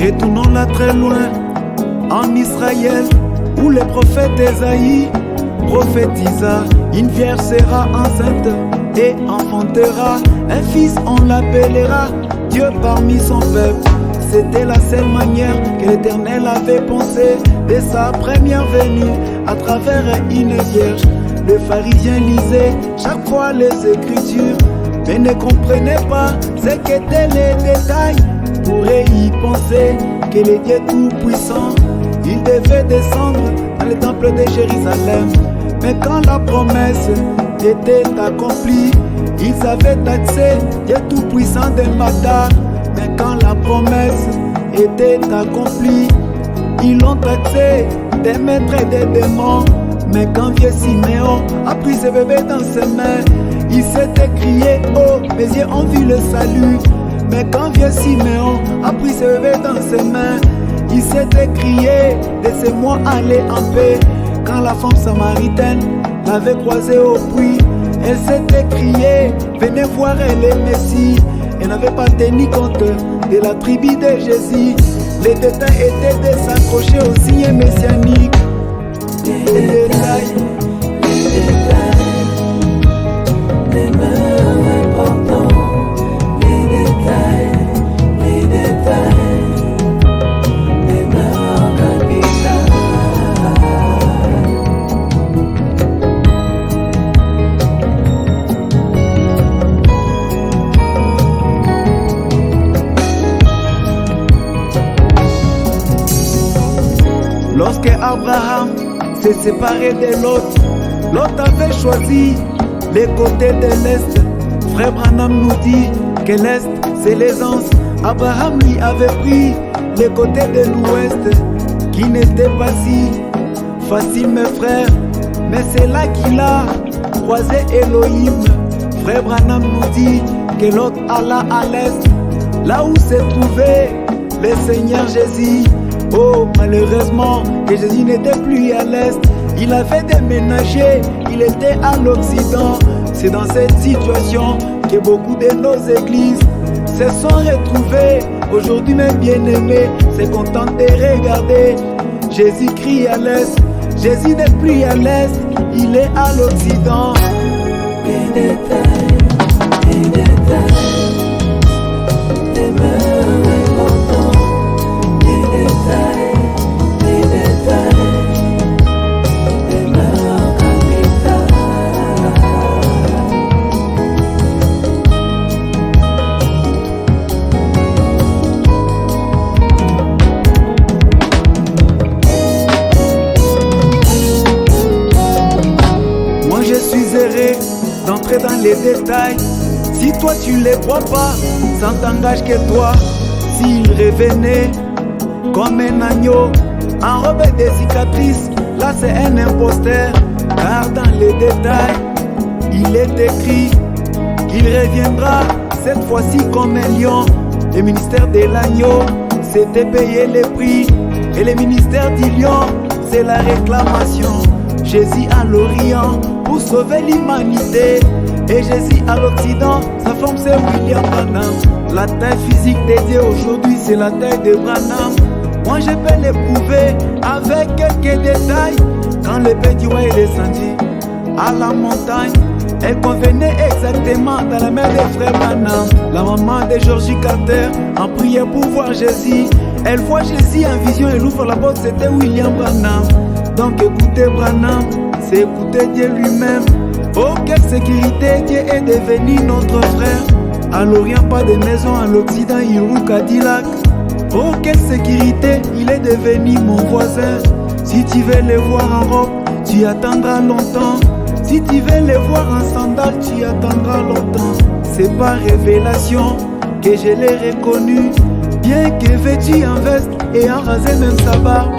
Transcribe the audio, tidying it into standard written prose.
Retournons là très loin, en Israël, où le prophète Ésaïe prophétisa. Une vierge sera enceinte et enfantera un fils, on l'appellera Dieu parmi son peuple. C'était la seule manière que l'Éternel avait pensé de sa première venue à travers une vierge. Le pharisien lisait chaque fois les Écritures, mais ne comprenait pas ce qu'étaient les détails. Pourrait y penser que le Dieu tout-puissant, il devait descendre dans le temple de Jérusalem. Mais quand la promesse était accomplie, ils avaient taxé Dieu tout-puissant de Matar. Mais quand la promesse était accomplie, ils l'ont taxé des maîtres et des démons. Mais quand vieux Siméon a pris ce bébé dans ses mains, il s'est écrié: oh, mes yeux ont vu le salut. Mais quand vieux Siméon a pris ce bébé dans ses mains, il s'est écrié: laissez-moi aller en paix. Quand la femme samaritaine l'avait croisé au puits, elle s'est écriée: venez voir le Messie. Elle n'avait pas tenu compte de la tribu de Jésus. Les détails étaient de s'accrocher au signe messianique. Les détails, les meilleurs importants. Les détails, les meilleurs capitales. Lorsque Abraham s'est séparé de Lot, Lot avait choisi les côtés de l'Est. Frère Branham nous dit que l'Est c'est l'aisance. Abraham lui avait pris les côtés de l'Ouest, qui n'était pas si facile mes frères. Mais c'est là qu'il a croisé Elohim. Frère Branham nous dit que Lot alla à l'Est, là où se trouvait le Seigneur Jésus. Oh, malheureusement, que Jésus n'était plus à l'Est. Il avait déménagé, il était à l'Occident. C'est dans cette situation que beaucoup de nos églises se sont retrouvées. Aujourd'hui, mes bien-aimés se contentent de regarder. Jésus-Christ à l'Est, Jésus n'est plus à l'Est, il est à l'Occident. Les détails, les meilleurs importants. Les détails, les meilleurs capitales. Moi je suis erré d'entrer dans les détails. Si toi tu les vois pas, ça t'engage que toi. S'il revenait comme un agneau, enrobé des cicatrices, là c'est un imposteur. Car dans les détails, il est écrit qu'il reviendra cette fois-ci comme un lion. Le ministère de l'agneau, c'était payer les prix. Et le ministère du lion, c'est la réclamation. Jésus à l'Orient pour sauver l'humanité. Et Jésus à l'Occident, sa forme c'est William Branham. La taille physique des dieux aujourd'hui, c'est la taille de Branham. Moi je peux l'éprouver avec quelques détails. Quand le petit roi est descendu à la montagne, elle convenait exactement dans la main des frères Branham. La maman de Georgie Carter en prière pour voir Jésus. Elle voit Jésus en vision, elle ouvre la porte, c'était William Branham. Donc écoutez Branham, c'est écouter Dieu lui-même. Oh quelle sécurité, Dieu est devenu notre frère. À l'Orient pas de maison, à l'Occident il roule Cadillac. Oh quelle sécurité, il est devenu mon voisin. Si tu veux le voir en robe, tu attendras longtemps. Si tu veux le voir en sandales, tu attendras longtemps. C'est par révélation que je l'ai reconnu. Bien que vêtu en veste et en rasé même sa barbe.